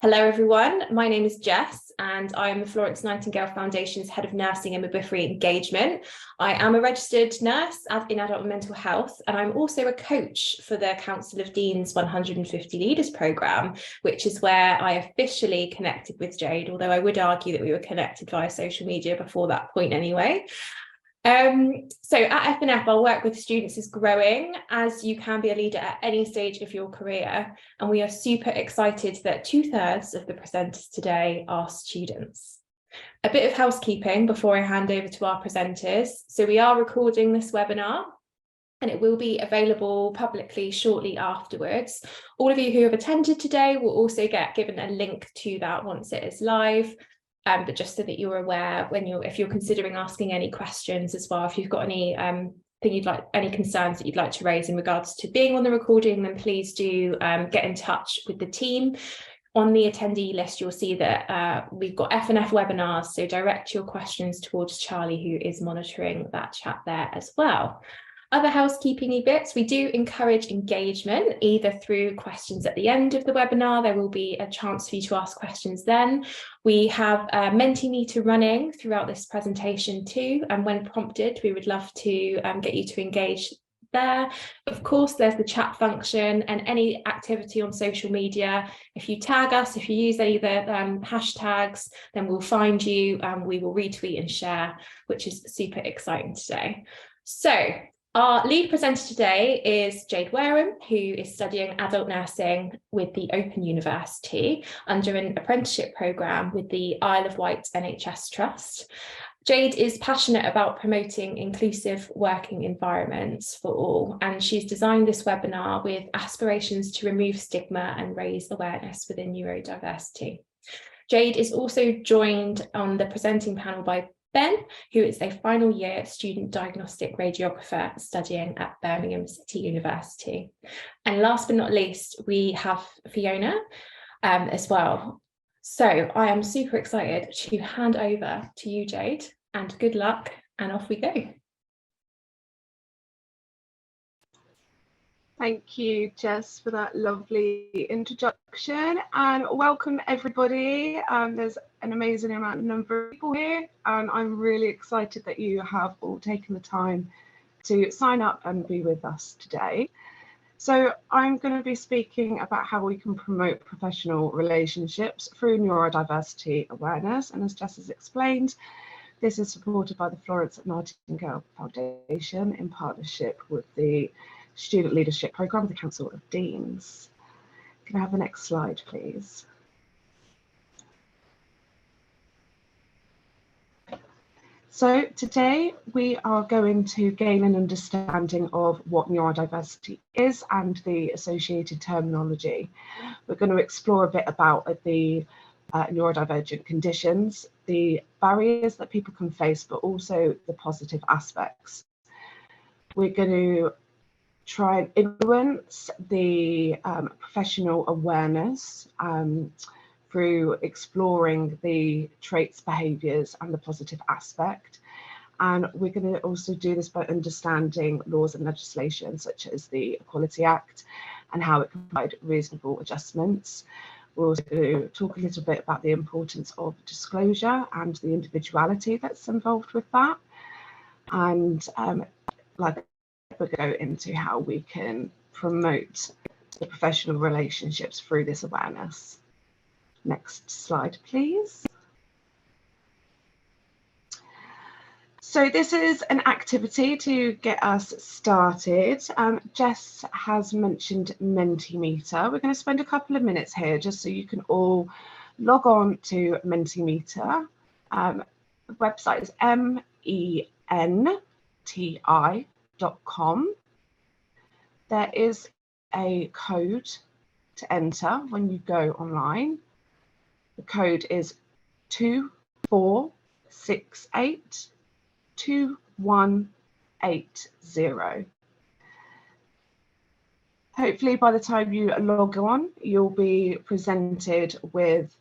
Hello everyone, my name is Jess and I am the Florence Nightingale Foundation's Head of Nursing and Midwifery Engagement. I am a registered nurse in adult mental health, and I'm also a coach for the Council of Dean's 150 Leaders Programme, which is where I officially connected with Jade, although I would argue that we were connected via social media before that point anyway. So at FNF, our work with students is growing, as you can be a leader at any stage of your career. And we are super excited that 2/3 of the presenters today are students. A bit of housekeeping before I hand over to our presenters. So we are recording this webinar and it will be available publicly shortly afterwards. All of you who have attended today will also get given a link to that once it is live. But just so that you're aware, if you're considering asking any questions as well, if you've got any any concerns that you'd like to raise in regards to being on the recording, then please do get in touch with the team. On the attendee list, you'll see that we've got FNF webinars, so direct your questions towards Charlie, who is monitoring that chat there as well. Other housekeeping bits, we do encourage engagement, either through questions at the end of the webinar. There will be a chance for you to ask questions then. We have a Mentimeter running throughout this presentation too, and when prompted, we would love to get you to engage there. Of course, there's the chat function and any activity on social media. If you tag us, if you use any of the hashtags, then we'll find you and we will retweet and share, which is super exciting today. So, our lead presenter today is Jade Wareham, who is studying adult nursing with the Open University under an apprenticeship programme with the Isle of Wight NHS Trust. Jade is passionate about promoting inclusive working environments for all, and she's designed this webinar with aspirations to remove stigma and raise awareness within neurodiversity. Jade is also joined on the presenting panel by Ben, who is a final year student diagnostic radiographer studying at Birmingham City University. And last but not least, we have Fiona as well. So I am super excited to hand over to you, Jade, and good luck, and off we go. Thank you, Jess, for that lovely introduction, and welcome everybody. There's an amazing number of people here, and I'm really excited that you have all taken the time to sign up and be with us today. So I'm going to be speaking about how we can promote professional relationships through neurodiversity awareness, and as Jess has explained, this is supported by the Florence Nightingale Foundation in partnership with the Student Leadership Programme of the Council of Deans. Can I have the next slide, please? So today we are going to gain an understanding of what neurodiversity is and the associated terminology. We're going to explore a bit about the neurodivergent conditions, the barriers that people can face, but also the positive aspects. We're going to try and influence the professional awareness through exploring the traits, behaviours and the positive aspect. And we're going to also do this by understanding laws and legislation such as the Equality Act and how it can provide reasonable adjustments. We're also going to talk a little bit about the importance of disclosure and the individuality that's involved with that. And we'll go into how we can promote the professional relationships through this awareness. Next slide, please. So this is an activity to get us started. Jess has mentioned Mentimeter. We're going to spend a couple of minutes here just so you can all log on to Mentimeter. The website is menti.com. There is a code to enter when you go online. The code is 24682180. Hopefully by the time you log on, you'll be presented with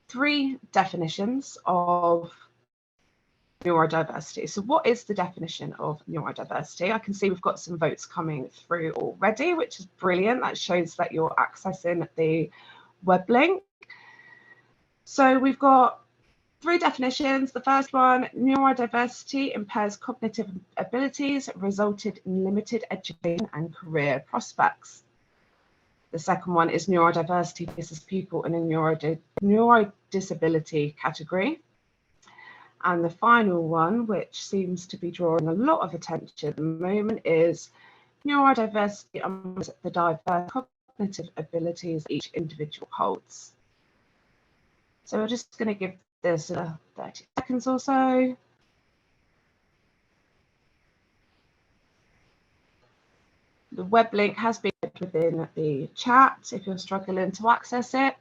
3 definitions of neurodiversity. So what is the definition of neurodiversity? I can see we've got some votes coming through already, which is brilliant. That shows that you're accessing the web link. So we've got 3 definitions. The first one, neurodiversity impairs cognitive abilities, resulted in limited education and career prospects. The second one is neurodiversity places people in a neurodisability category. And the final one, which seems to be drawing a lot of attention at the moment, is neurodiversity amongst the diverse cognitive abilities each individual holds. So we're just going to give this 30 seconds or so. The web link has been within the chat if you're struggling to access it.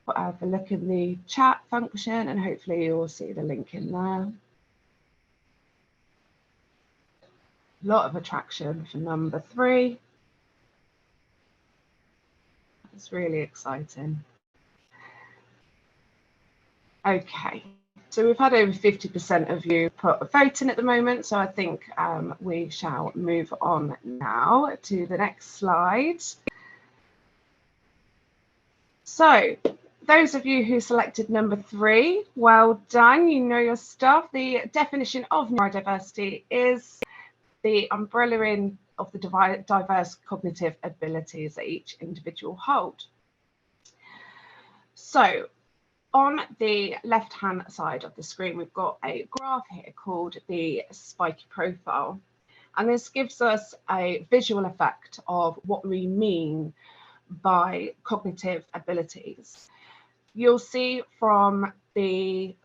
But have a look in the chat function and hopefully you'll see the link in there. A lot of attraction for number 3. It's really exciting. Okay, so we've had over 50% of you put a vote in at the moment, so I think we shall move on now to the next slide. So those of you who selected number 3, well done, you know your stuff. The definition of neurodiversity is the umbrella of the diverse cognitive abilities that each individual hold. So on the left-hand side of the screen, we've got a graph here called the spiky profile. And this gives us a visual effect of what we mean by cognitive abilities. You'll see from the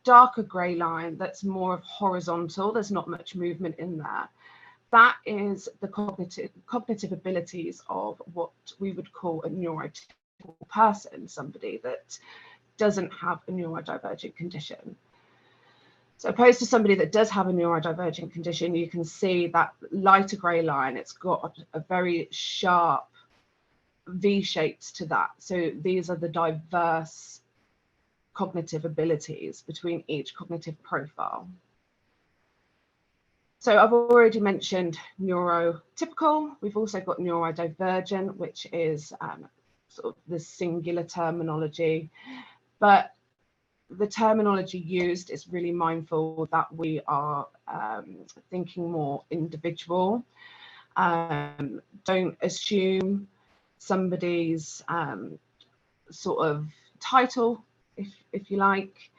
darker grey line that's more of horizontal, there's not much movement in there. That is the cognitive abilities of what we would call a neurotypical person, somebody that doesn't have a neurodivergent condition. So opposed to somebody that does have a neurodivergent condition, you can see that lighter grey line, it's got a very sharp V shapes to that. So these are the diverse cognitive abilities between each cognitive profile. So I've already mentioned neurotypical. We've also got neurodivergent, which is sort of the singular terminology, but the terminology used is really mindful that we are thinking more individual. Don't assume somebody's sort of title, if you like.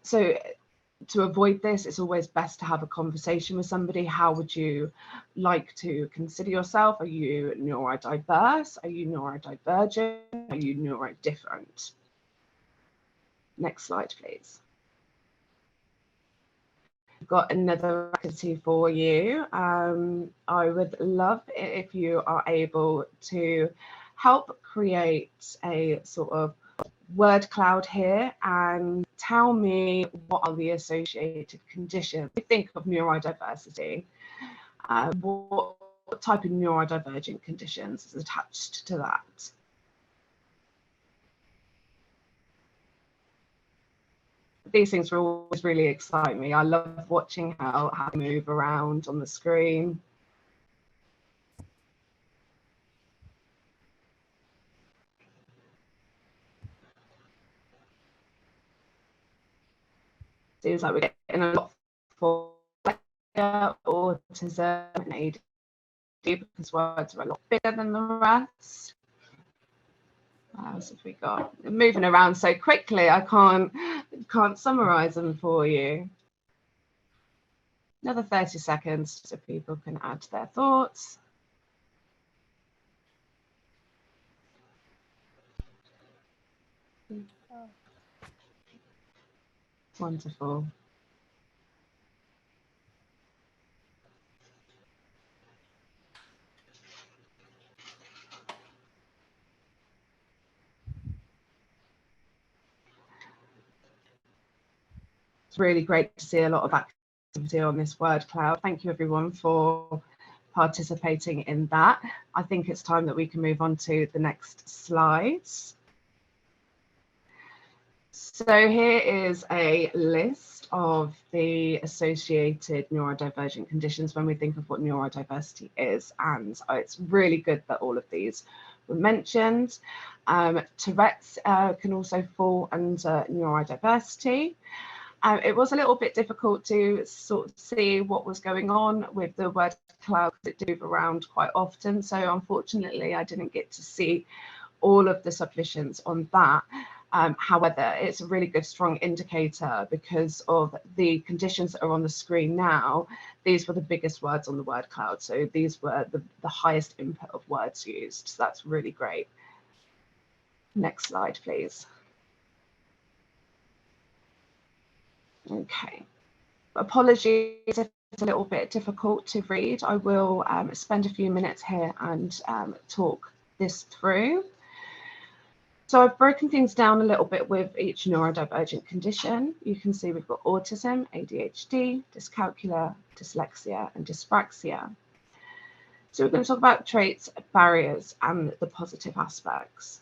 So to avoid this, it's always best to have a conversation with somebody. How would you like to consider yourself? Are you neurodiverse? Are you neurodivergent? Are you neurodifferent? Next slide, please. I've got another activity for you. I would love it if you are able to help create a sort of word cloud here and tell me what are the associated conditions. We think of neurodiversity. What type of neurodivergent conditions is attached to that? These things will always really excite me. I love watching how they move around on the screen. Seems like we're getting a lot for autism and ADD because words are a lot bigger than the rest. What else have we got? They're moving around so quickly, I can't summarize them for you. Another 30 seconds so people can add their thoughts. Wonderful. It's really great to see a lot of activity on this word cloud. Thank you everyone for participating in that. I think it's time that we can move on to the next slides. So here is a list of the associated neurodivergent conditions when we think of what neurodiversity is, and it's really good that all of these were mentioned. Tourette's can also fall under neurodiversity. It was a little bit difficult to sort of see what was going on with the word cloud because it did move around quite often. So unfortunately, I didn't get to see all of the submissions on that. However, it's a really good strong indicator because of the conditions that are on the screen now. These were the biggest words on the word cloud. So these were the highest input of words used. So that's really great. Next slide, please. Okay. Apologies if it's a little bit difficult to read. I will spend a few minutes here and talk this through. So I've broken things down a little bit with each neurodivergent condition. You can see we've got autism, ADHD, dyscalculia, dyslexia, and dyspraxia. So we're going to talk about traits, barriers, and the positive aspects.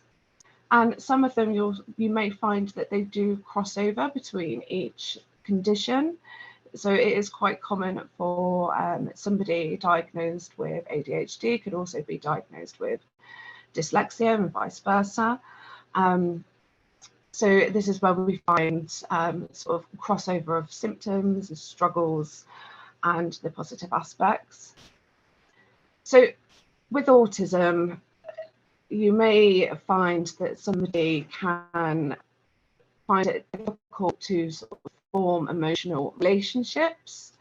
And some of them you may find that they do cross over between each condition. So it is quite common for somebody diagnosed with ADHD could also be diagnosed with dyslexia and vice versa. So this is where we find sort of crossover of symptoms, the struggles, and the positive aspects. So with autism, you may find that somebody can find it difficult to sort of form emotional relationships,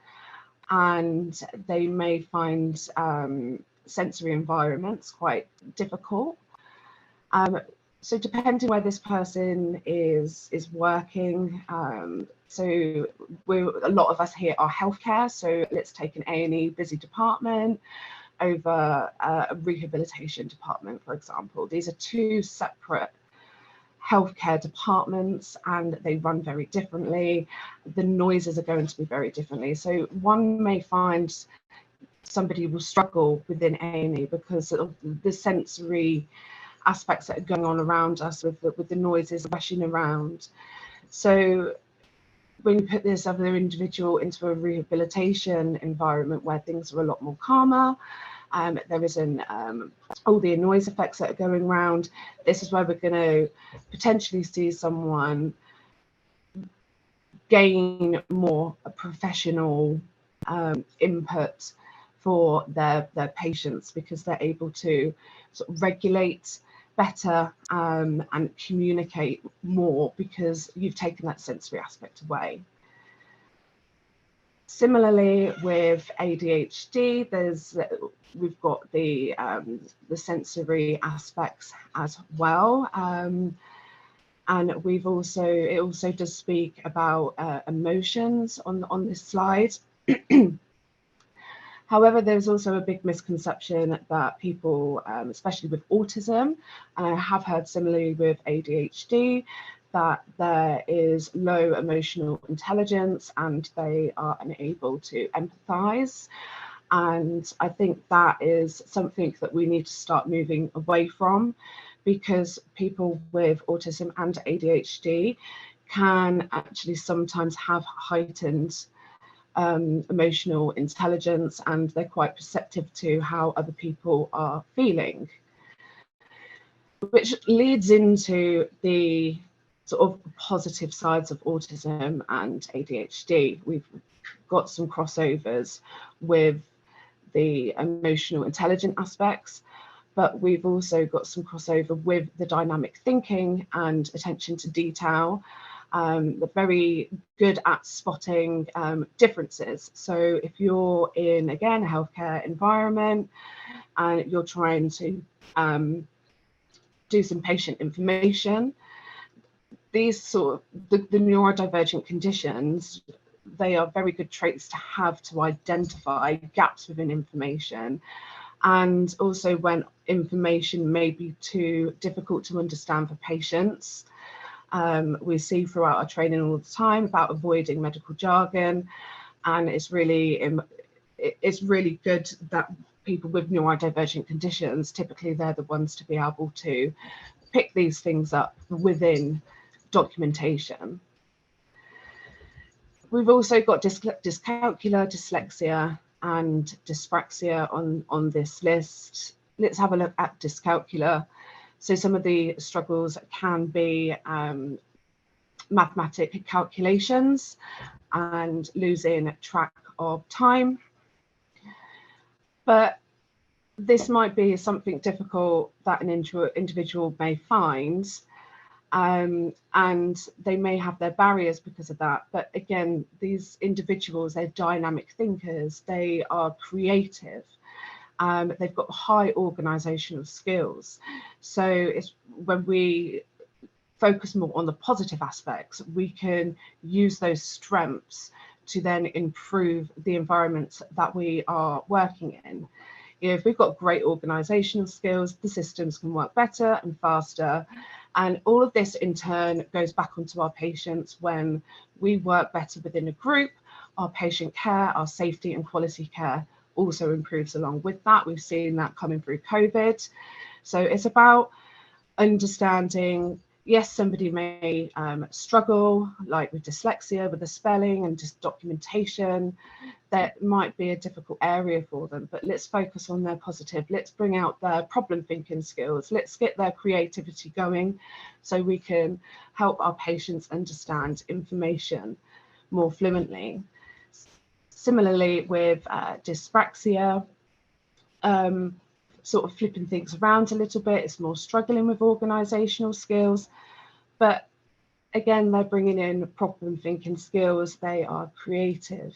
and they may find sensory environments quite difficult. So depending where this person is working, so a lot of us here are healthcare, so let's take an A&E busy department over a rehabilitation department, for example. These are two separate healthcare departments and they run very differently. The noises are going to be very differently. So one may find somebody will struggle within A&E because of the sensory aspects that are going on around us with the noises rushing around. So when you put this other individual into a rehabilitation environment where things are a lot more calmer, there isn't all the noise effects that are going around, this is where we're going to potentially see someone gain more professional input for their patients because they're able to sort of regulate better and communicate more because you've taken that sensory aspect away. Similarly, with ADHD, we've got the sensory aspects as well, and it also does speak about emotions on this slide. However, there's also a big misconception that people, especially with autism, and I have heard similarly with ADHD, that there is low emotional intelligence and they are unable to empathize. And I think that is something that we need to start moving away from, because people with autism and ADHD can actually sometimes have heightened emotional intelligence and they're quite perceptive to how other people are feeling, which leads into the sort of positive sides of autism and ADHD. We've got some crossovers with the emotional intelligent aspects, but we've also got some crossover with the dynamic thinking and attention to detail. They're very good at spotting differences. So if you're in, again, a healthcare environment and you're trying to do some patient information, these sort of the neurodivergent conditions, they are very good traits to have to identify gaps within information. And also when information may be too difficult to understand for patients. We see throughout our training all the time about avoiding medical jargon, and it's really good that people with neurodivergent conditions, typically they're the ones to be able to pick these things up within documentation. We've also got dyscalculia, dyslexia, and dyspraxia on this list. Let's have a look at dyscalculia. So some of the struggles can be mathematical calculations and losing track of time. But this might be something difficult that an individual may find, and they may have their barriers because of that. But again, these individuals, they're dynamic thinkers, they are creative, they've got high organizational skills. So it's when we focus more on the positive aspects, we can use those strengths to then improve the environments that we are working in. If we've got great organizational skills, the systems can work better and faster. And all of this in turn goes back onto our patients. When we work better within a group, our patient care, our safety and quality care also improves along with that. We've seen that coming through COVID. So it's about understanding, yes, somebody may struggle, like with dyslexia, with the spelling and just documentation. That might be a difficult area for them, but let's focus on their positive. Let's bring out their problem thinking skills. Let's get their creativity going so we can help our patients understand information more fluently. Similarly with dyspraxia, sort of flipping things around a little bit, it's more struggling with organizational skills, but again, they're bringing in problem thinking skills, they are creative,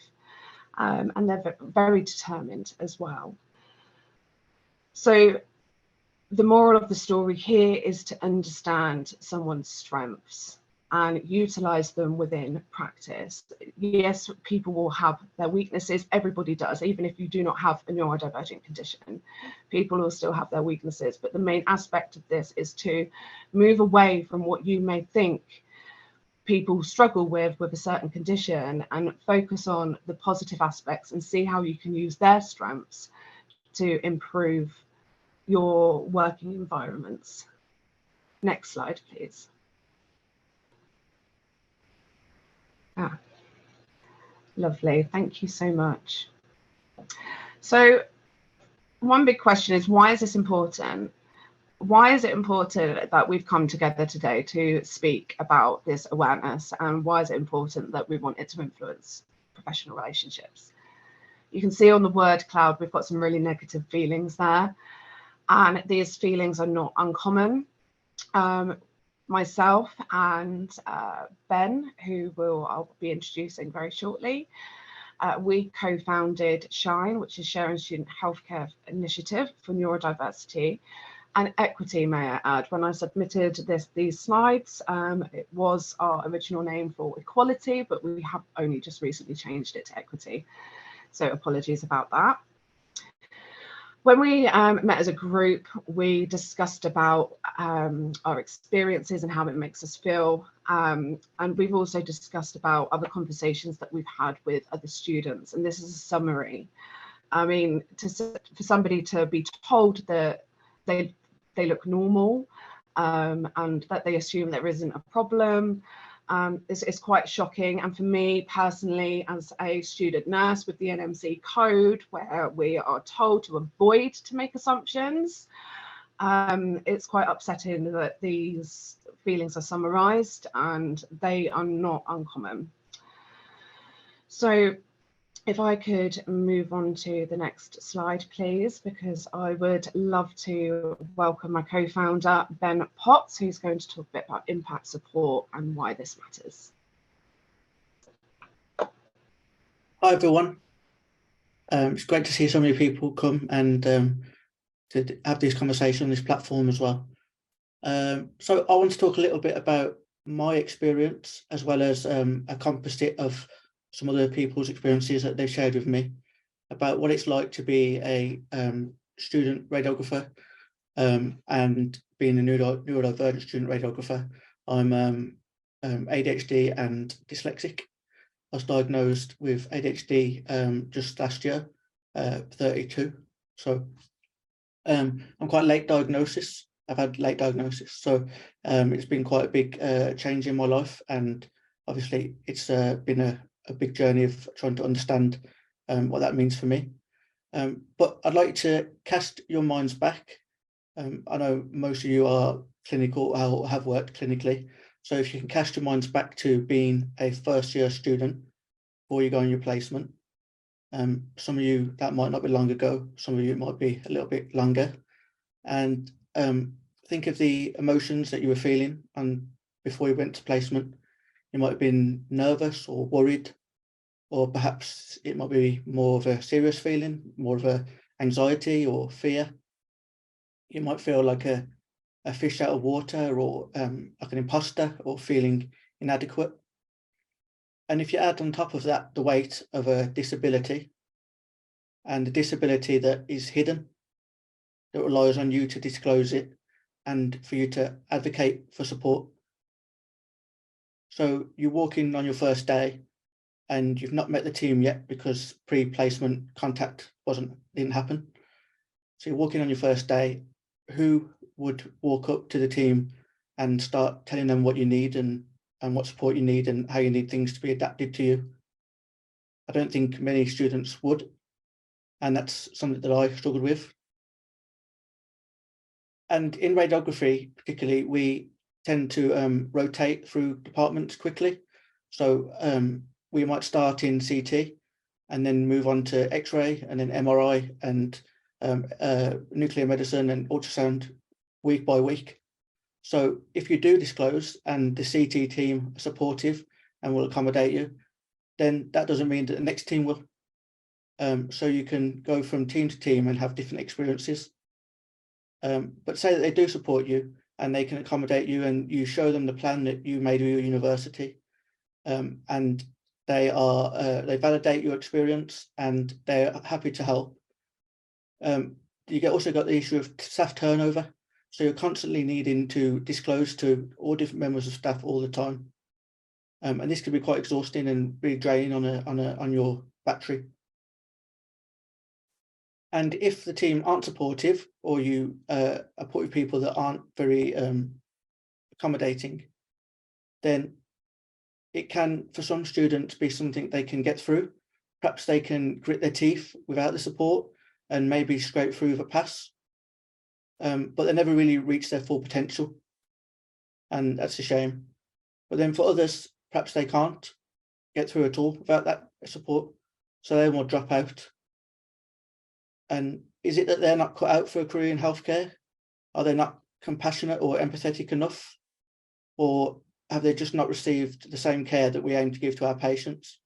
and they're very determined as well. So the moral of the story here is to understand someone's strengths and utilize them within practice. Yes, people will have their weaknesses, everybody does, even if you do not have a neurodivergent condition, people will still have their weaknesses. But the main aspect of this is to move away from what you may think people struggle with a certain condition and focus on the positive aspects and see how you can use their strengths to improve your working environments. Next slide, please. Lovely, thank you so much. So one big question is, why is this important? Why is it important that we've come together today to speak about this awareness, and why is it important that we want it to influence professional relationships? You can see on the word cloud, we've got some really negative feelings there, and these feelings are not uncommon. Myself and Ben, who I'll be introducing very shortly, we co-founded SHINE, which is Sharing Student Healthcare Initiative for Neurodiversity and Equity, may I add. When I submitted these slides, it was our original name for equality, but we have only just recently changed it to equity. So apologies about that. When we met as a group, we discussed about our experiences and how it makes us feel. And we've also discussed about other conversations that we've had with other students. And this is a summary. I mean, for somebody to be told that they look normal and that they assume there isn't a problem, it's quite shocking. And for me personally, as a student nurse with the NMC code, where we are told to avoid to make assumptions, it's quite upsetting that these feelings are summarized, and they are not uncommon. So if I could move on to the next slide, please, because I would love to welcome my co-founder, Ben Potts, who's going to talk a bit about impact support and why this matters. Hi, everyone. It's great to see so many people come and to have this conversation on this platform as well. So I want to talk a little bit about my experience, as well as a composite of some other people's experiences that they've shared with me about what it's like to be a student radiographer and being a neurodivergent student radiographer. I'm ADHD and dyslexic. I was diagnosed with ADHD just last year, 32. So I'm quite late diagnosis. I've had late diagnosis. So it's been quite a big change in my life. And obviously it's been a big journey of trying to understand what that means for me. But I'd like to cast your minds back I know most of you are clinical or have worked clinically. So if you can cast your minds back to being a first year student before you go on your placement, some of you that might not be long ago, some of you might be a little bit longer, and think of the emotions that you were feeling before you went to placement. You might have been nervous or worried, or perhaps it might be more of a serious feeling, more of a anxiety or fear. You might feel like a fish out of water, or like an imposter, or feeling inadequate. And if you add on top of that the weight of a disability, and a disability that is hidden, that relies on you to disclose it and for you to advocate for support. So you walk in on your first day and you've not met the team yet because pre-placement contact didn't happen. So you're walking on your first day. Who would walk up to the team and start telling them what you need and what support you need and how you need things to be adapted to you? I don't think many students would, and that's something that I struggled with. And in radiography, particularly, we tend to rotate through departments quickly. So we might start in CT and then move on to X-ray and then MRI and nuclear medicine and ultrasound week by week. So if you do disclose and the CT team are supportive and will accommodate you, then that doesn't mean that the next team will. So you can go from team to team and have different experiences. But say that they do support you and they can accommodate you, and you show them the plan that you made with your university, and they validate your experience and they're happy to help. You also got the issue of staff turnover. So you're constantly needing to disclose to all different members of staff all the time. And this can be quite exhausting and really draining on your battery. And if the team aren't supportive, or you are put with people that aren't very accommodating, then it can, for some students, be something they can get through. Perhaps they can grit their teeth without the support and maybe scrape through with a pass, but they never really reach their full potential, and that's a shame. But then for others, perhaps they can't get through at all without that support, so they will drop out. And is it that they're not cut out for a career in healthcare? Are they not compassionate or empathetic enough? Or have they just not received the same care that we aim to give to our patients?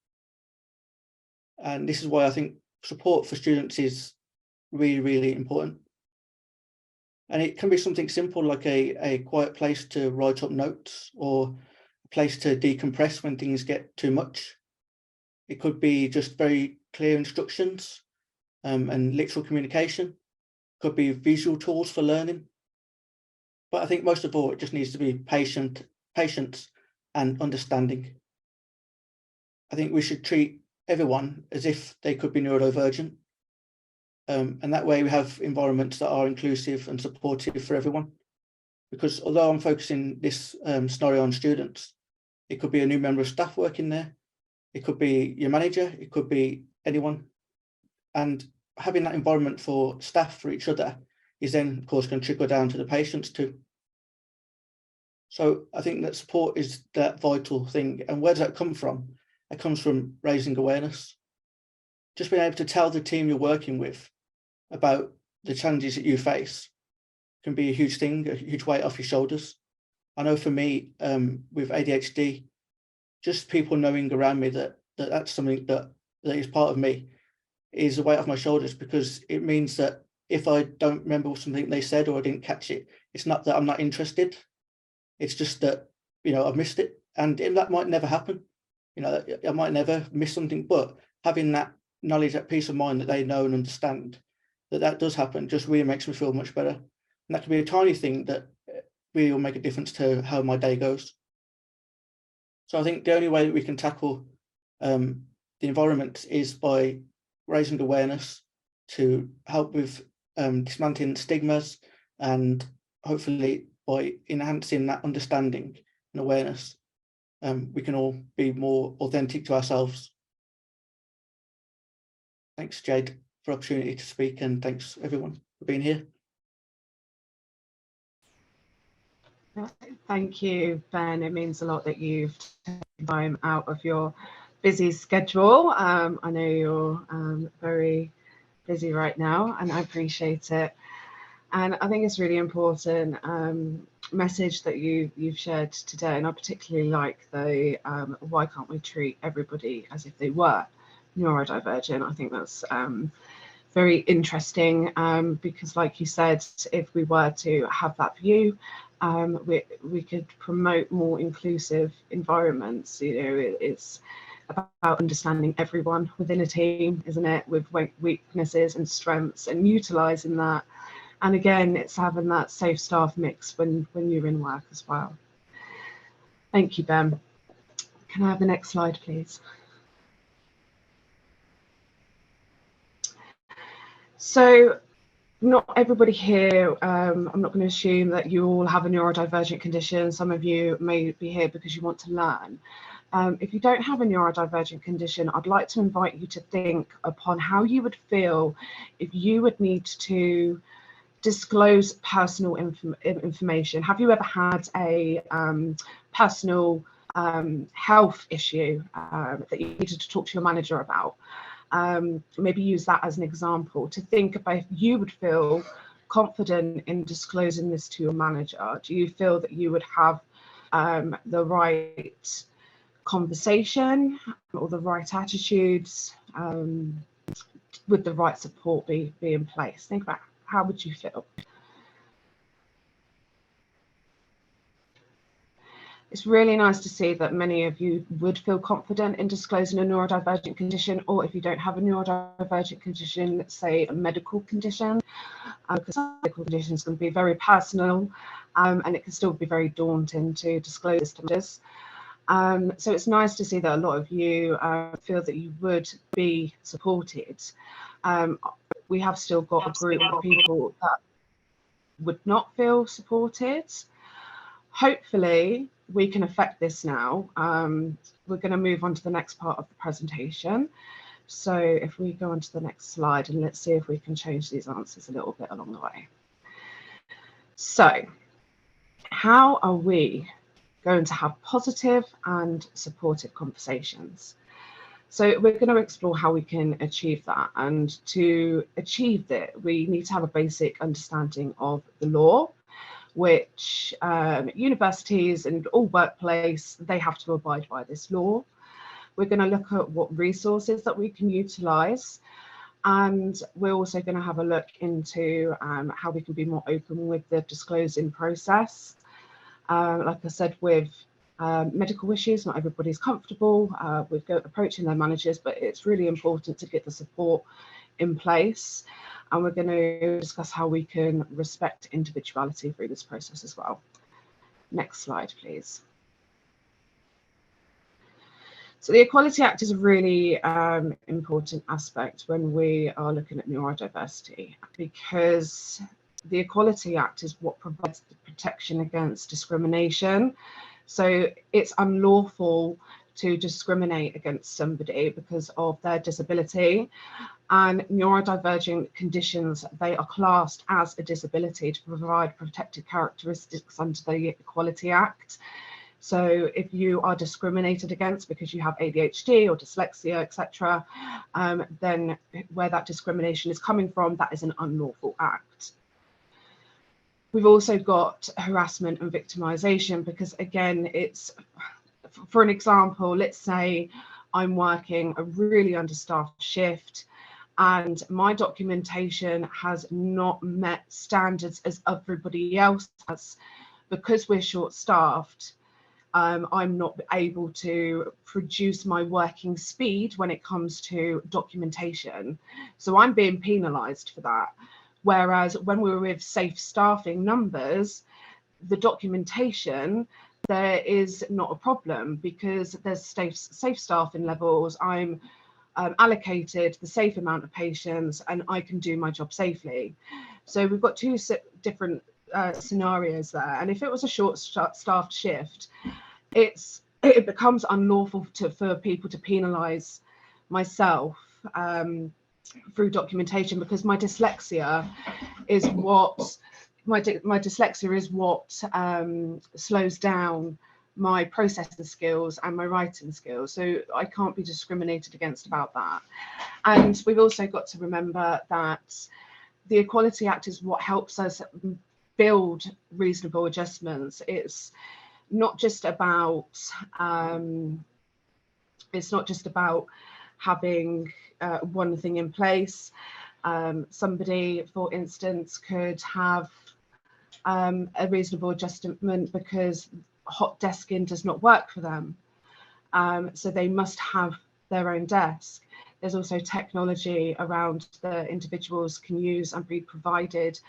And this is why I think support for students is really, really important. And it can be something simple like a quiet place to write up notes, or a place to decompress when things get too much. It could be just very clear instructions and literal communication. Could be visual tools for learning. But I think most of all, it just needs to be patience and understanding. I think we should treat everyone as if they could be neurodivergent. And that way we have environments that are inclusive and supportive for everyone. Because although I'm focusing this scenario on students, it could be a new member of staff working there. It could be your manager. It could be anyone. And having that environment for staff, for each other, is then, of course, going to trickle down to the patients too. So I think that support is that vital thing. And where does that come from? It comes from raising awareness. Just being able to tell the team you're working with about the challenges that you face can be a huge thing, a huge weight off your shoulders. I know for me, with ADHD, just people knowing around me that that's something that is part of me is a weight off my shoulders, because it means that if I don't remember something they said or I didn't catch it, it's not that I'm not interested. It's just that, I've missed it, and that might never happen. I might never miss something, but having that knowledge, that peace of mind that they know and understand that does happen, just really makes me feel much better. And that can be a tiny thing that really will make a difference to how my day goes. So I think the only way that we can tackle the environment is by raising awareness to help with dismantling stigmas, and hopefully by enhancing that understanding and awareness, we can all be more authentic to ourselves. Thanks, Jade, for the opportunity to speak, and thanks everyone for being here. Thank you, Ben. It means a lot that you've taken time out of your busy schedule. I know you're very busy right now, and I appreciate it. And I think it's really important message that you've shared today, and I particularly like the why can't we treat everybody as if they were neurodivergent. I think that's very interesting because, like you said, if we were to have that view, we could promote more inclusive environments. You know, it's about understanding everyone within a team, isn't it, with weaknesses and strengths, and utilising that. And again, it's having that safe staff mix when you're in work as well. Thank you, Ben. Can I have the next slide, please? So not everybody here, I'm not going to assume that you all have a neurodivergent condition. Some of you may be here because you want to learn. If you don't have a neurodivergent condition, I'd like to invite you to think upon how you would feel if you would need to disclose personal information. Have you ever had a personal health issue that you needed to talk to your manager about? Maybe use that as an example to think about if you would feel confident in disclosing this to your manager. Do you feel that you would have the right conversation or the right attitudes, with the right support be in place? Think about how would you feel? It's really nice to see that many of you would feel confident in disclosing a neurodivergent condition, or if you don't have a neurodivergent condition, let's say a medical condition, because medical conditions can be very personal, and it can still be very daunting to disclose this. So it's nice to see that a lot of you feel that you would be supported. We have still got a group of people that would not feel supported. Hopefully we can affect this now. We're going to move on to the next part of the presentation. So if we go on to the next slide, and let's see if we can change these answers a little bit along the way. So how are we going to have positive and supportive conversations? So we're going to explore how we can achieve that. And to achieve that, we need to have a basic understanding of the law, which universities and all workplace, they have to abide by this law. We're going to look at what resources that we can utilise. And we're also going to have a look into how we can be more open with the disclosing process. Like I said, with medical issues, not everybody's comfortable with approaching their managers, but it's really important to get the support in place. And we're going to discuss how we can respect individuality through this process as well. Next slide, please. So the Equality Act is a really important aspect when we are looking at neurodiversity, because the Equality Act is what provides the protection against discrimination. So it's unlawful to discriminate against somebody because of their disability, and neurodivergent conditions, they are classed as a disability to provide protected characteristics under the Equality Act. So if you are discriminated against because you have ADHD or dyslexia, etc., then where that discrimination is coming from, that is an unlawful act. We've also got harassment and victimization, because again, it's, for an example, let's say I'm working a really understaffed shift and my documentation has not met standards as everybody else has. Because we're short-staffed, I'm not able to produce my working speed when it comes to documentation. So I'm being penalised for that. Whereas when we were with safe staffing numbers, the documentation, there is not a problem because there's safe staffing levels. I'm allocated the safe amount of patients and I can do my job safely. So we've got two different scenarios there. And if it was a short-staffed shift, it becomes unlawful for people to penalise myself through documentation, because my dyslexia is what my dyslexia is what slows down my processing skills and my writing skills, so I can't be discriminated against about that. And we've also got to remember that the Equality Act is what helps us build reasonable adjustments. It's not just about having one thing in place. Somebody, for instance, could have a reasonable adjustment because hot desking does not work for them, so they must have their own desk. There's also technology around the individuals can use and be provided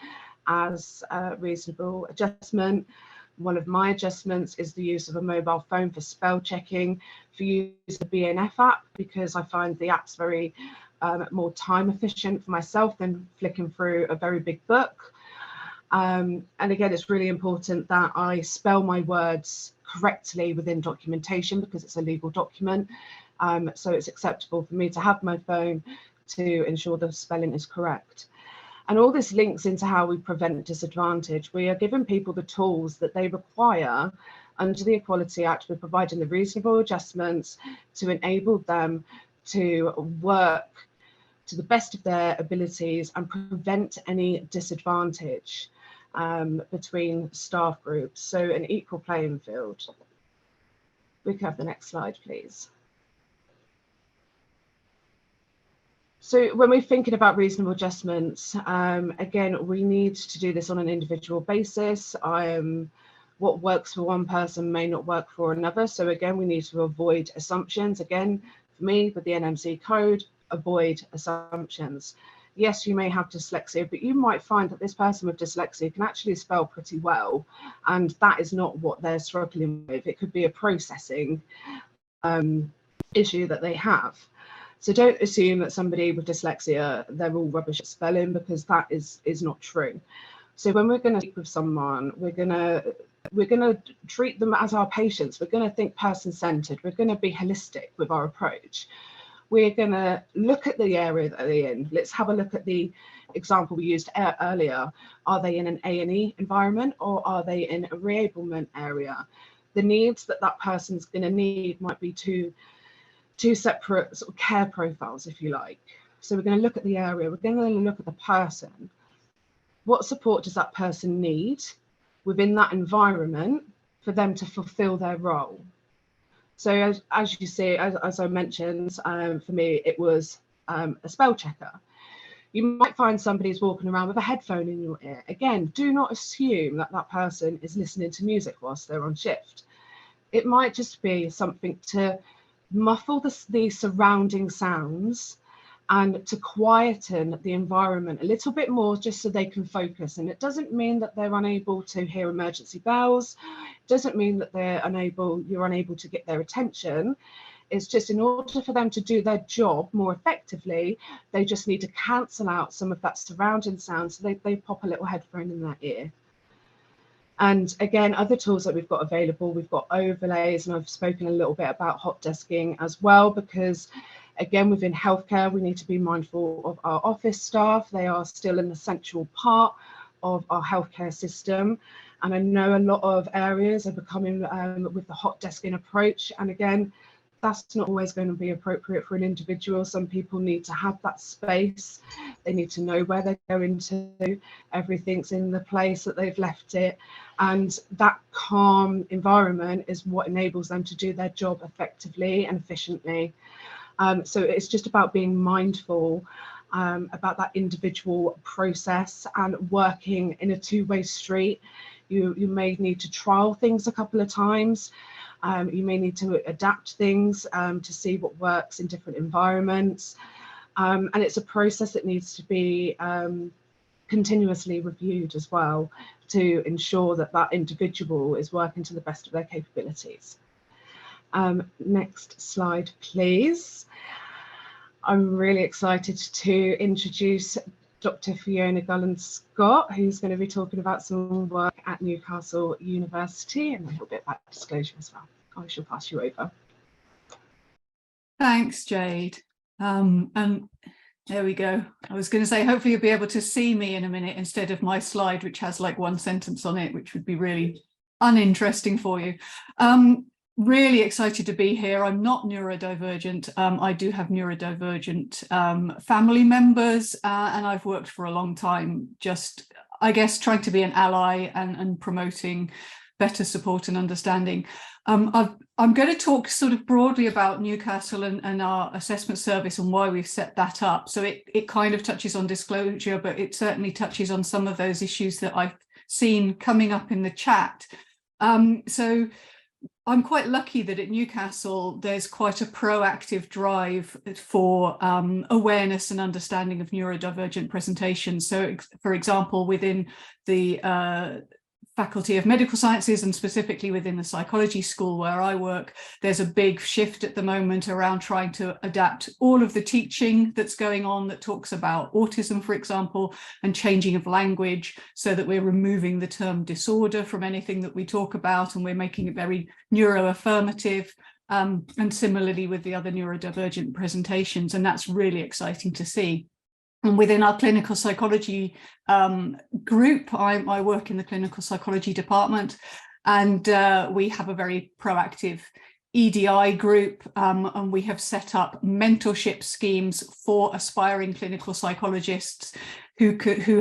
as a reasonable adjustment. One of my adjustments is the use of a mobile phone for spell checking, for use the BNF app, because I find the app's very more time efficient for myself than flicking through a very big book. And again, it's really important that I spell my words correctly within documentation because it's a legal document. So it's acceptable for me to have my phone to ensure the spelling is correct. And all this links into how we prevent disadvantage. We are giving people the tools that they require under the Equality Act. We're providing the reasonable adjustments to enable them to work to the best of their abilities and prevent any disadvantage between staff groups. So an equal playing field. We can have the next slide, please. So when we're thinking about reasonable adjustments, again, we need to do this on an individual basis. What works for one person may not work for another. So again, we need to avoid assumptions. Again, for me, with the NMC code, avoid assumptions. Yes, you may have dyslexia, but you might find that this person with dyslexia can actually spell pretty well, and that is not what they're struggling with. It could be a processing issue that they have. So don't assume that somebody with dyslexia, they're all rubbish at spelling, because that is not true. So when we're going to speak with someone, we're going to treat them as our patients. We're going to think person-centered. We're going to be holistic with our approach. We're going to look at the area that they're in. Let's have a look at the example we used earlier. Are they in an A&E environment, or are they in a reablement area? The needs that that person's going to need might be two separate sort of care profiles, if you like. So we're going to look at the area, we're going to look at the person. What support does that person need within that environment for them to fulfill their role? So as you see, as I mentioned, for me, it was a spell checker. You might find somebody's walking around with a headphone in your ear. Again, do not assume that that person is listening to music whilst they're on shift. It might just be something to muffle the surrounding sounds and to quieten the environment a little bit more, just so they can focus. And it doesn't mean that they're unable to hear emergency bells. It doesn't mean that you're unable to get their attention. It's just in order for them to do their job more effectively, they just need to cancel out some of that surrounding sound. So they pop a little headphone in their ear. And again, other tools that we've got available, we've got overlays, and I've spoken a little bit about hot desking as well, because again, within healthcare, we need to be mindful of our office staff. They are still an essential part of our healthcare system. And I know a lot of areas are becoming with the hot desking approach. And again, that's not always going to be appropriate for an individual. Some people need to have that space. They need to know where they're going to. Everything's in the place that they've left it. And that calm environment is what enables them to do their job effectively and efficiently. So it's just about being mindful about that individual process and working in a two-way street. You may need to trial things a couple of times. You may need to adapt things to see what works in different environments. And it's a process that needs to be continuously reviewed as well, to ensure that that individual is working to the best of their capabilities. Next slide, please. I'm really excited to introduce Dr. Fiona Gulland-Scott, who's going to be talking about some work at Newcastle University and a little bit about disclosure as well. I shall pass you over. Thanks, Jade. And There we go. I was going to say, hopefully you'll be able to see me in a minute instead of my slide, which has like one sentence on it, which would be really uninteresting for you. Really excited to be here. I'm not neurodivergent. I do have neurodivergent family members, and I've worked for a long time, just, I guess, trying to be an ally and promoting better support and understanding. I'm going to talk sort of broadly about Newcastle and our assessment service and why we've set that up. So it kind of touches on disclosure, but it certainly touches on some of those issues that I've seen coming up in the chat. So I'm quite lucky that at Newcastle, there's quite a proactive drive for awareness and understanding of neurodivergent presentations. So, for example, within the Faculty of Medical Sciences and specifically within the psychology school where I work, there's a big shift at the moment around trying to adapt all of the teaching that's going on that talks about autism, for example, and changing of language so that we're removing the term disorder from anything that we talk about, and we're making it very neuroaffirmative, and similarly with the other neurodivergent presentations, and that's really exciting to see. And within our clinical psychology group, I work in the clinical psychology department, and we have a very proactive EDI group, and we have set up mentorship schemes for aspiring clinical psychologists who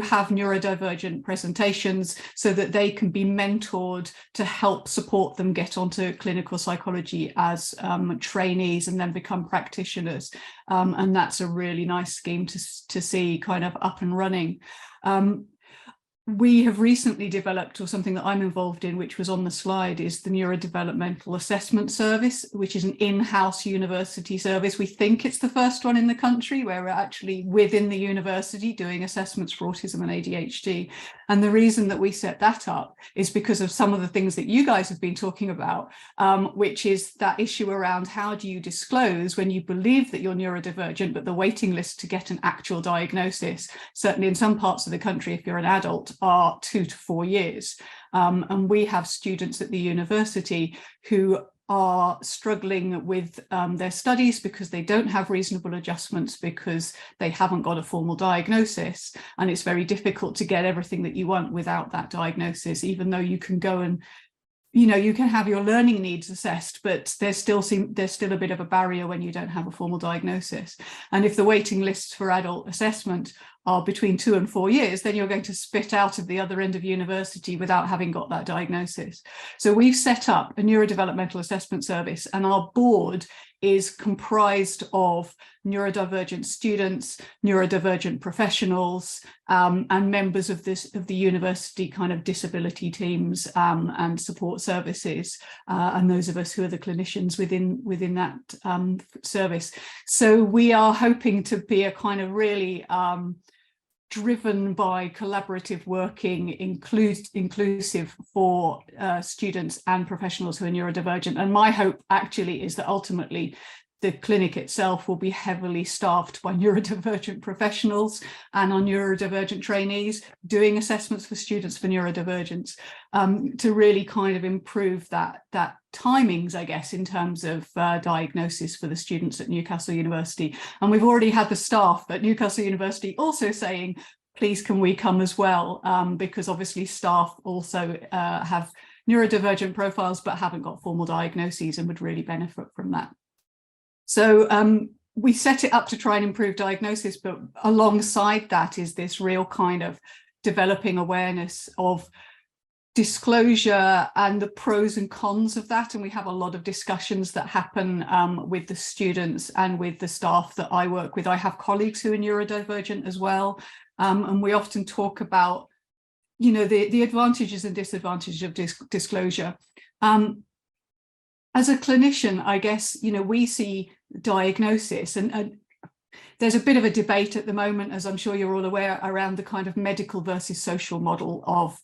have neurodivergent presentations so that they can be mentored to help support them get onto clinical psychology as trainees and then become practitioners. And that's a really nice scheme to see kind of up and running. We have recently developed, or something that I'm involved in, which was on the slide, is the Neurodevelopmental Assessment Service, which is an in-house university service. We think it's the first one in the country where we're actually within the university doing assessments for autism and ADHD. And the reason that we set that up is because of some of the things that you guys have been talking about, which is that issue around how do you disclose when you believe that you're neurodivergent, but the waiting list to get an actual diagnosis, certainly in some parts of the country, if you're an adult, are 2 to 4 years. And we have students at the university who are struggling with their studies because they don't have reasonable adjustments, because they haven't got a formal diagnosis, and it's very difficult to get everything that you want without that diagnosis, even though you can go and, you know, you can have your learning needs assessed, but there's still a bit of a barrier when you don't have a formal diagnosis. And if the waiting lists for adult assessment are between 2 and 4 years, then you're going to spit out of the other end of university without having got that diagnosis. So we've set up a neurodevelopmental assessment service, and our board is comprised of neurodivergent students, neurodivergent professionals, and members of the university kind of disability teams and support services, and those of us who are the clinicians within that service. So we are hoping to be a kind of really driven by collaborative working, inclusive for students and professionals who are neurodivergent. And my hope actually is that ultimately the clinic itself will be heavily staffed by neurodivergent professionals and our neurodivergent trainees doing assessments for students for neurodivergence, to really kind of improve that timings, I guess, in terms of diagnosis for the students at Newcastle University. And we've already had the staff at Newcastle University also saying, please can we come as well, because obviously staff also have neurodivergent profiles but haven't got formal diagnoses and would really benefit from that. So we set it up to try and improve diagnosis, but alongside that is this real kind of developing awareness of disclosure and the pros and cons of that. And we have a lot of discussions that happen with the students and with the staff that I work with. I have colleagues who are neurodivergent as well. And we often talk about, you know, the advantages and disadvantages of disclosure. As a clinician, I guess, you know, we see diagnosis and there's a bit of a debate at the moment, as I'm sure you're all aware, around the kind of medical versus social model of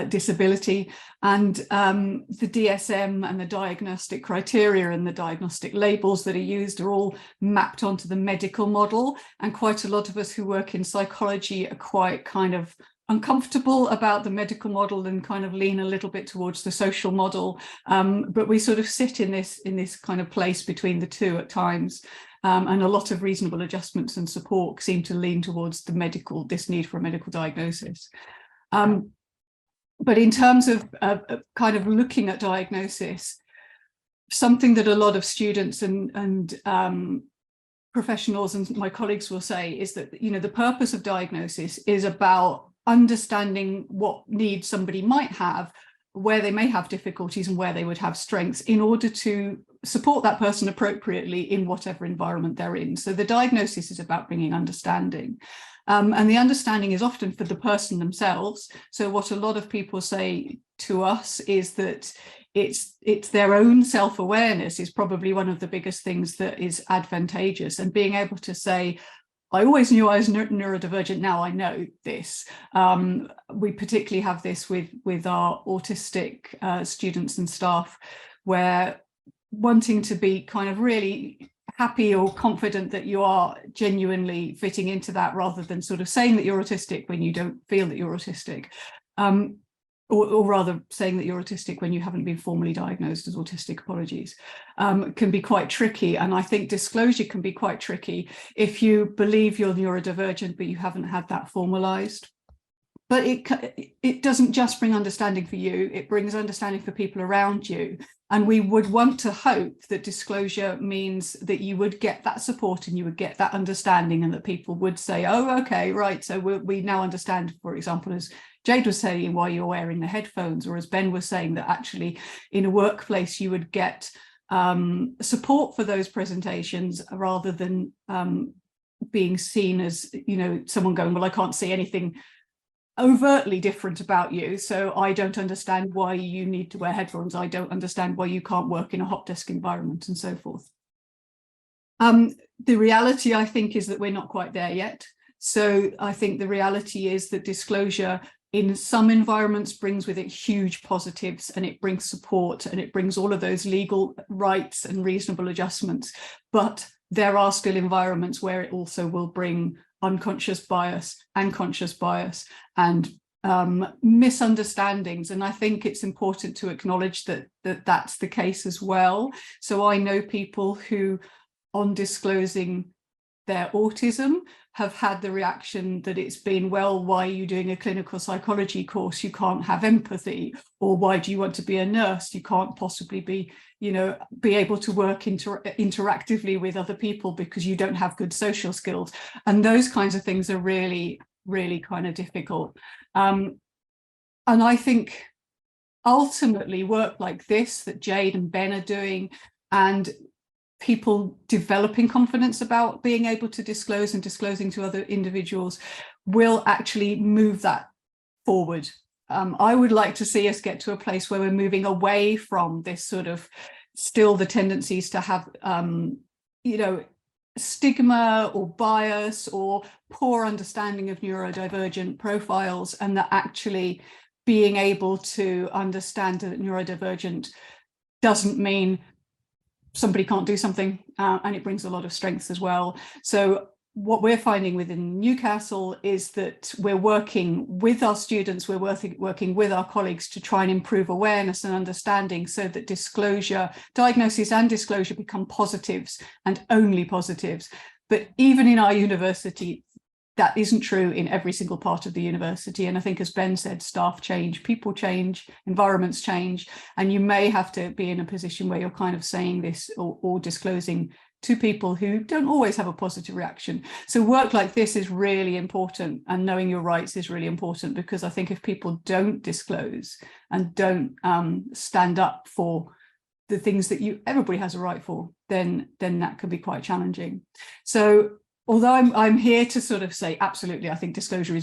disability, and the DSM and the diagnostic criteria and the diagnostic labels that are used are all mapped onto the medical model. And quite a lot of us who work in psychology are quite kind of uncomfortable about the medical model and kind of lean a little bit towards the social model, but we sort of sit in this kind of place between the two at times. and a lot of reasonable adjustments and support seem to lean towards this need for a medical diagnosis. But in terms of kind of looking at diagnosis, something that a lot of students and professionals and my colleagues will say is that, the purpose of diagnosis is about understanding what needs somebody might have, where they may have difficulties and where they would have strengths, in order to support that person appropriately in whatever environment they're in. So the diagnosis is about bringing understanding. And the understanding is often for the person themselves. So what a lot of people say to us is that it's their own self-awareness is probably one of the biggest things that is advantageous, and being able to say, I always knew I was neurodivergent, now I know this. We particularly have this with our autistic students and staff, where wanting to be kind of really happy or confident that you are genuinely fitting into that, rather than sort of saying that you're autistic when you don't feel that you're autistic, or rather saying that you're autistic when you haven't been formally diagnosed as autistic, apologies, can be quite tricky. And I think disclosure can be quite tricky if you believe you're neurodivergent but you haven't had that formalized. But it doesn't just bring understanding for you, it brings understanding for people around you. And we would want to hope that disclosure means that you would get that support and you would get that understanding, and that people would say, oh, okay, right, so we now understand, for example, as Jade was saying, why you're wearing the headphones, or as Ben was saying, that actually in a workplace you would get support for those presentations, rather than being seen as, someone going, well, I can't see anything overtly different about you, so I don't understand why you need to wear headphones, I don't understand why you can't work in a hot desk environment, and so forth. The reality, I think, is that we're not quite there yet. So I think the reality is that disclosure in some environments brings with it huge positives, and it brings support, and it brings all of those legal rights and reasonable adjustments. But there are still environments where it also will bring unconscious bias and conscious bias and misunderstandings. And I think it's important to acknowledge that that's the case as well. So I know people who, on disclosing their autism, have had the reaction that it's been, well, why are you doing a clinical psychology course? You can't have empathy. Or why do you want to be a nurse? You can't possibly be able to work interactively with other people because you don't have good social skills. And those kinds of things are really, really kind of difficult. And I think ultimately work like this that Jade and Ben are doing, and people developing confidence about being able to disclose and disclosing to other individuals, will actually move that forward. I would like to see us get to a place where we're moving away from this sort of, still the tendencies to have, stigma or bias or poor understanding of neurodivergent profiles, and that actually being able to understand that neurodivergent doesn't mean somebody can't do something, and it brings a lot of strengths as well. So what we're finding within Newcastle is that we're working with our students, we're working with our colleagues to try and improve awareness and understanding, so that diagnosis and disclosure become positives and only positives. But even in our university, that isn't true in every single part of the university. And I think, as Ben said, staff change, people change, environments change, and you may have to be in a position where you're kind of saying this or disclosing to people who don't always have a positive reaction. So work like this is really important, and knowing your rights is really important, because I think if people don't disclose and don't stand up for the things that everybody has a right for, then that can be quite challenging. So although I'm here to sort of say, absolutely, I think disclosure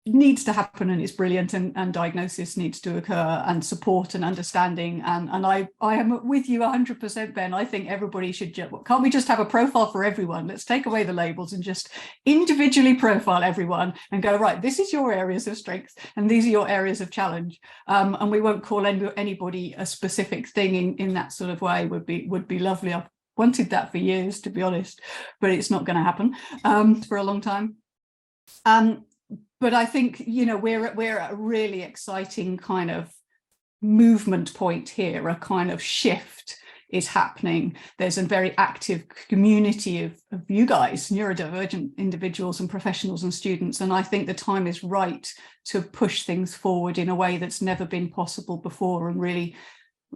needs to happen and it's brilliant, and diagnosis needs to occur, and support and understanding. And I am with you 100%, Ben. I think everybody should can't we just have a profile for everyone? Let's take away the labels and just individually profile everyone and go, right, this is your areas of strength and these are your areas of challenge. And we won't call anybody a specific thing in that sort of way. Would be lovely. I've wanted that for years, to be honest, but it's not going to happen for a long time. But I think, we're at a really exciting kind of movement point here, a kind of shift is happening. There's a very active community of you guys, neurodivergent individuals and professionals and students, and I think the time is right to push things forward in a way that's never been possible before, and really,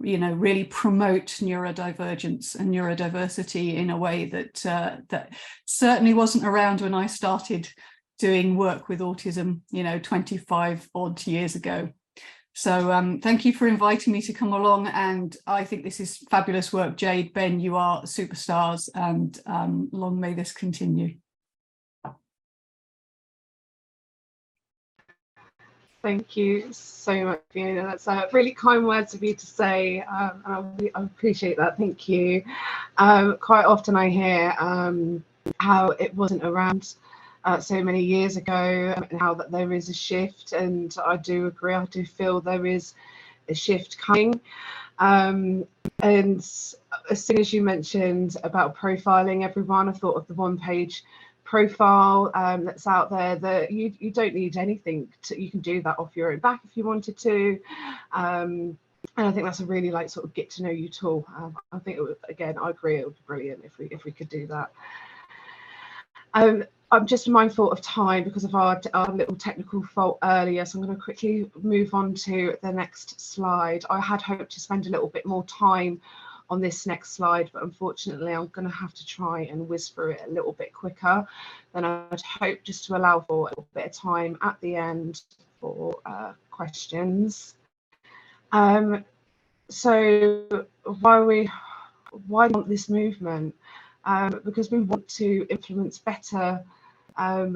you know, really promote neurodivergence and neurodiversity in a way that that certainly wasn't around when I started doing work with autism, you know, 25 odd years ago. So thank you for inviting me to come along, and I think this is fabulous work. Jade, Ben, you are superstars, and long may this continue. Thank you so much, Fiona. That's really kind words of you to say. I appreciate that. Thank you. Quite often I hear how it wasn't around so many years ago, and how that there is a shift, and I do agree. I do feel there is a shift coming. And as soon as you mentioned about profiling everyone, I thought of the one-page profile that's out there, that you don't need anything you can do that off your own back if you wanted to. And I think that's a really like sort of get to know you tool. I think it would, again, I agree, it would be brilliant if we could do that. I'm just mindful of time because of our little technical fault earlier, so I'm going to quickly move on to the next slide. I had hoped to spend a little bit more time on this next slide, but unfortunately I'm going to have to try and whiz through it a little bit quicker than I'd hoped, just to allow for a little bit of time at the end for questions. So why do we want this movement? Because we want to influence better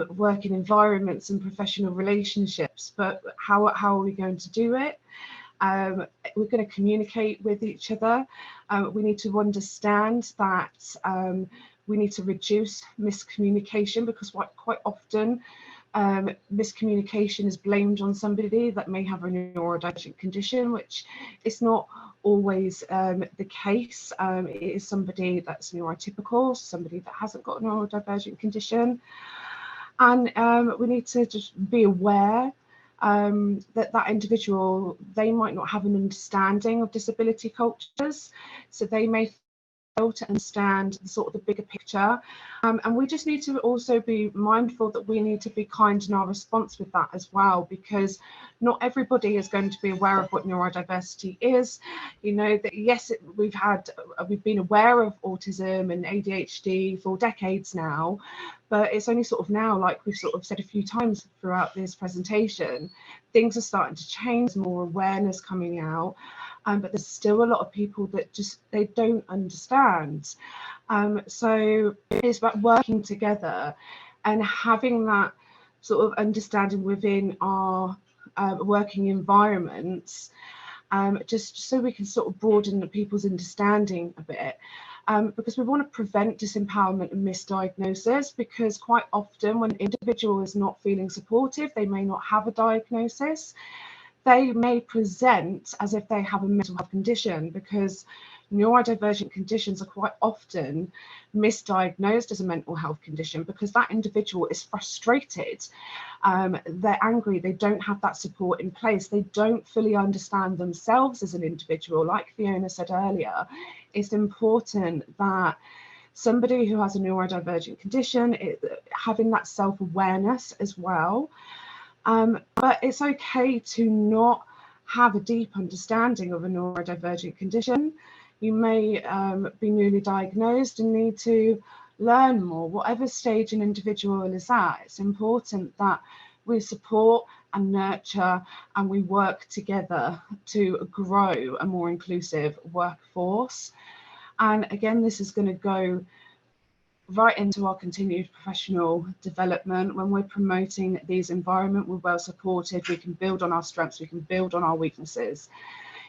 working environments and professional relationships, but how are we going to do it? We're going to communicate with each other. We need to understand that we need to reduce miscommunication, because quite often miscommunication is blamed on somebody that may have a neurodivergent condition, which is not always the case. It is somebody that's neurotypical, somebody that hasn't got a neurodivergent condition. And we need to just be aware that individual, they might not have an understanding of disability cultures, so they may fail to understand the sort of the bigger picture, and we just need to also be mindful that we need to be kind in our response with that as well, because not everybody is going to be aware of what neurodiversity is. You know, that yes, we've been aware of autism and ADHD for decades now, but it's only sort of now, like we've sort of said a few times throughout this presentation, things are starting to change, more awareness coming out, but there's still a lot of people that they don't understand. So it's about working together and having that sort of understanding within our working environments, just so we can sort of broaden people's understanding a bit. Because we want to prevent disempowerment and misdiagnosis, because quite often when an individual is not feeling supportive, they may not have a diagnosis. They may present as if they have a mental health condition, because neurodivergent conditions are quite often misdiagnosed as a mental health condition because that individual is frustrated, they're angry, they don't have that support in place, they don't fully understand themselves as an individual. Like Fiona said earlier, it's important that somebody who has a neurodivergent condition, having that self-awareness as well. But it's okay to not have a deep understanding of a neurodivergent condition. You may be newly diagnosed and need to learn more. Whatever stage an individual is at, it's important that we support and nurture and we work together to grow a more inclusive workforce. And again, this is going to go right into our continued professional development. When we're promoting these environments, we're well supported, we can build on our strengths, we can build on our weaknesses.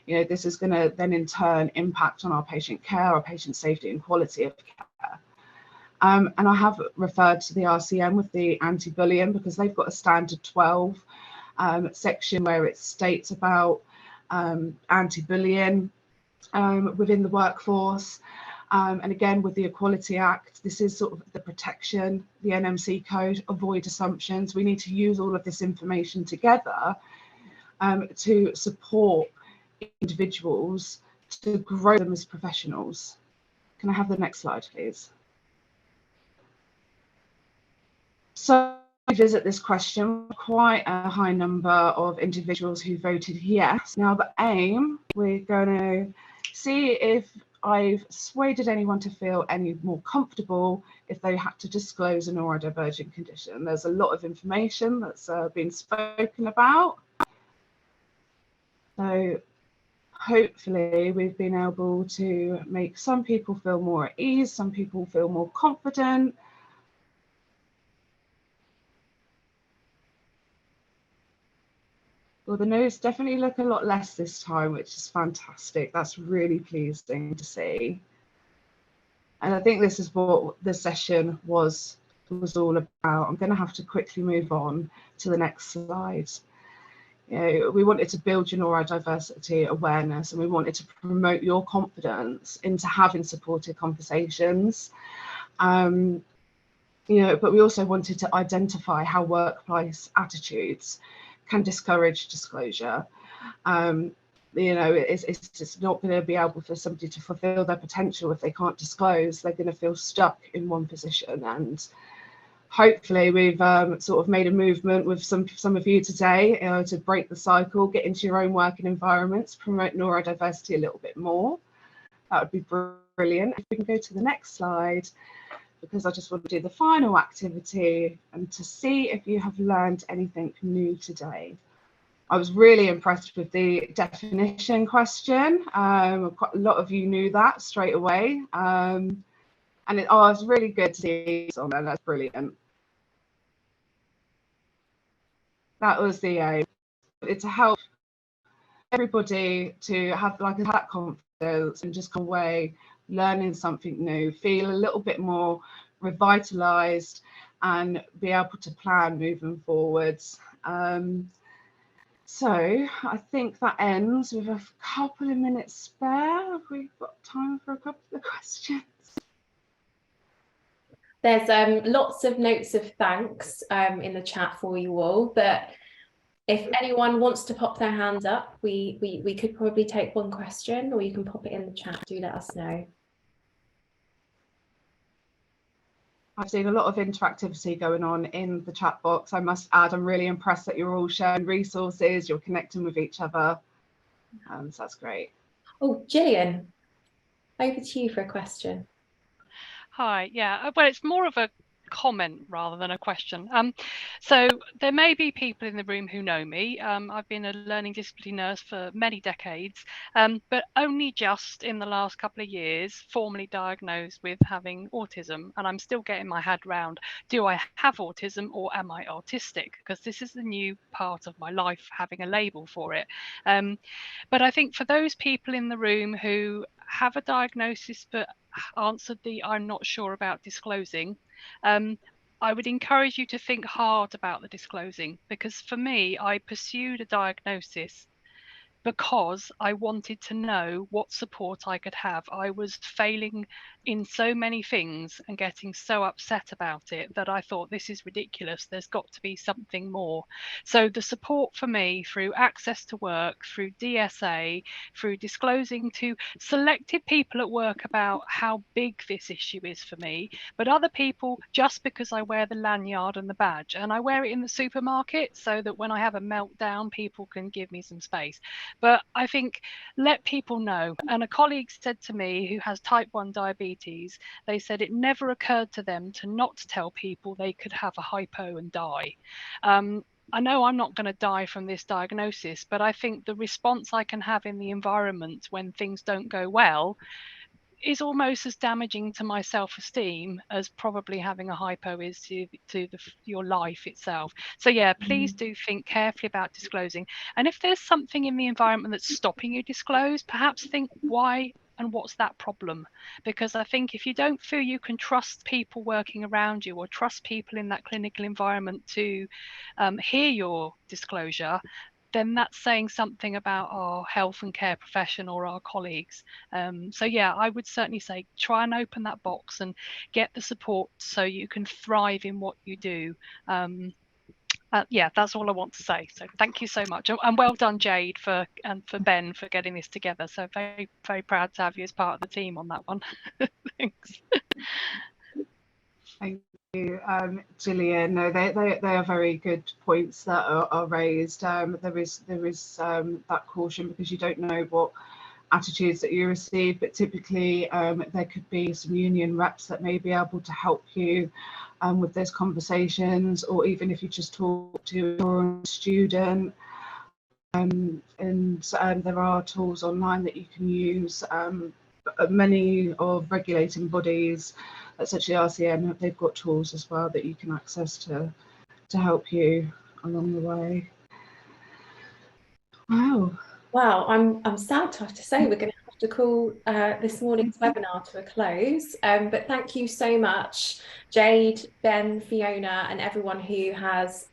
You know, this is going to then in turn impact on our patient care, our patient safety and quality of care. And I have referred to the RCM with the anti-bullying, because they've got a standard 12 section where it states about anti-bullying within the workforce. And again, with the Equality Act, this is sort of the protection, the NMC code, avoid assumptions. We need to use all of this information together to support individuals to grow them as professionals. Can I have the next slide, please? So to visit this question, quite a high number of individuals who voted yes. Now the aim, we're going to see if I've swayed anyone to feel any more comfortable if they had to disclose a neurodivergent condition. There's a lot of information that's been spoken about. So hopefully we've been able to make some people feel more at ease, some people feel more confident. Well, the no's definitely look a lot less this time, which is fantastic. That's really pleasing to see. And I think this is what the session was all about. I'm going to have to quickly move on to the next slide. You know, we wanted to build your neurodiversity awareness, and we wanted to promote your confidence into having supportive conversations. You know, but we also wanted to identify how workplace attitudes can discourage disclosure. You know, it's just not going to be able for somebody to fulfill their potential if they can't disclose. They're going to feel stuck in one position, and hopefully we've sort of made a movement with some of you today to break the cycle, get into your own working environments, promote neurodiversity a little bit more. That would be brilliant. If we can go to the next slide, because I just want to do the final activity and to see if you have learned anything new today. I was really impressed with the definition question. Quite a lot of you knew that straight away. And it was really good to see on there. That's brilliant. That was the aim. It's to help everybody to have like that confidence and just come away learning something new, feel a little bit more revitalized and be able to plan moving forwards. So I think that ends with a couple of minutes spare. Have we got time for a couple of questions? There's lots of notes of thanks in the chat for you all, but if anyone wants to pop their hand up, we could probably take one question, or you can pop it in the chat. Do let us know. I've seen a lot of interactivity going on in the chat box. I must add, I'm really impressed that you're all sharing resources, you're connecting with each other. So that's great. Oh, Gillian, over to you for a question. Hi, yeah, well, it's more of a comment rather than a question. So there may be people in the room who know me. I've been a learning disability nurse for many decades, but only just in the last couple of years formally diagnosed with having autism, and I'm still getting my head round, do I have autism or am I autistic? Because this is the new part of my life, having a label for it. But I think for those people in the room who have a diagnosis but answered the I'm not sure about disclosing, I would encourage you to think hard about the disclosing, because for me, I pursued a diagnosis because I wanted to know what support I could have. I was failing in so many things and getting so upset about it that I thought, this is ridiculous. There's got to be something more. So the support for me through access to work, through DSA, through disclosing to selected people at work about how big this issue is for me, but other people just because I wear the lanyard and the badge, and I wear it in the supermarket so that when I have a meltdown, people can give me some space. But I think let people know. And a colleague said to me who has type 1 diabetes, they said it never occurred to them to not tell people they could have a hypo and die. I know I'm not going to die from this diagnosis, but I think the response I can have in the environment when things don't go well is almost as damaging to my self-esteem as probably having a hypo is to your life itself. So yeah, please do think carefully about disclosing. And if there's something in the environment that's stopping you disclose, perhaps think why and what's that problem? Because I think if you don't feel you can trust people working around you or trust people in that clinical environment to hear your disclosure, then that's saying something about our health and care profession or our colleagues. So yeah, I would certainly say try and open that box and get the support so you can thrive in what you do. Yeah, that's all I want to say. So thank you so much, and well done, Jade, and for Ben for getting this together. So very, very proud to have you as part of the team on that one. Thanks. Thank you, Gillian. No, they are very good points that are raised. There is that caution, because you don't know what attitudes that you receive, but typically there could be some union reps that may be able to help you with those conversations, or even if you just talk to a student. And there are tools online that you can use. Many of regulating bodies, such as RCN, they've got tools as well that you can access to help you along the way. Wow. Wow, I'm sad to have to say we're going to have to call this morning's webinar to a close. But thank you so much, Jade, Ben, Fiona, and everyone who has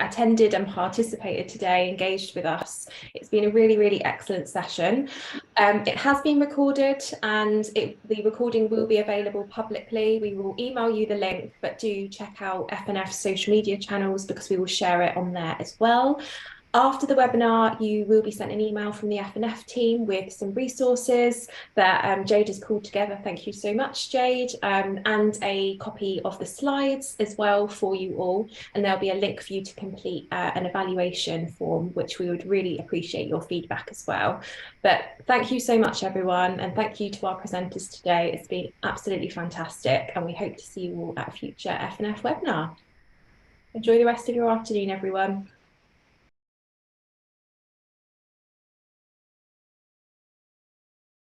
attended and participated today, engaged with us. It's been a really, really excellent session. It has been recorded, and the recording will be available publicly. We will email you the link, but do check out FNF's social media channels, because we will share it on there as well. After the webinar, you will be sent an email from the FNF team with some resources that Jade has pulled together. Thank you so much, Jade, and a copy of the slides as well for you all. And there'll be a link for you to complete an evaluation form, which we would really appreciate your feedback as well. But thank you so much, everyone. And thank you to our presenters today. It's been absolutely fantastic. And we hope to see you all at a future FNF webinar. Enjoy the rest of your afternoon, everyone.